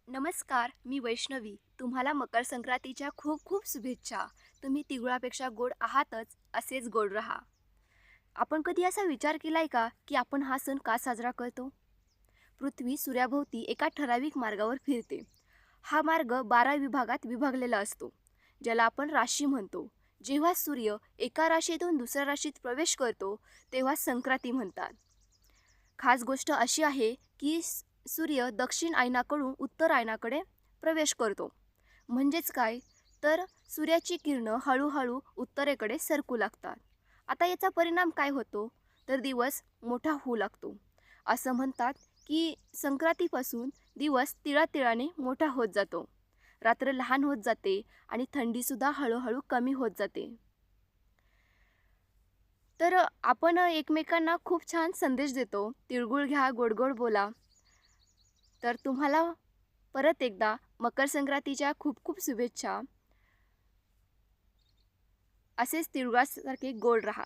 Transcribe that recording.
नमस्कार, मी वैष्णवी. तुम्हाला मकर संक्रांतीच्या खूप खूप शुभेच्छा. तुम्ही तिळगुळापेक्षा गोड आहातच, असेच गोड राहा. आपण कधी असा विचार केलाय का, की आपण हा सण का साजरा करतो? पृथ्वी सूर्याभोवती एका ठराविक मार्गावर फिरते. हा मार्ग 12 विभागात विभागलेला असतो, ज्याला आपण राशी म्हणतो. जेव्हा सूर्य एका राशीतून दुसऱ्या राशीत प्रवेश करतो, तेव्हा संक्रांती म्हणतात. खास गोष्ट अशी आहे की सूर्य दक्षिण आयनाकडून उत्तर आयनाकडे प्रवेश करतो. म्हणजेच काय, तर सूर्याची किरणं हळूहळू उत्तरेकडे सरकू लागतात. आता याचा परिणाम काय होतो, तर दिवस मोठा होऊ लागतो. असं म्हणतात की संक्रांतीपासून दिवस तिळातिळाने मोठा होत जातो. रात्र लहान होत जाते आणि थंडीसुद्धा हळूहळू कमी होत जाते. तर आपण एकमेकांना खूप छान संदेश देतो. तिळगुळ घ्या, गोड गोड बोला. तर तुम्हाला परत एकदा मकर संक्रांतीच्या खूप खूप शुभेच्छा. असेच तिळगुळासारखे गोड राहा.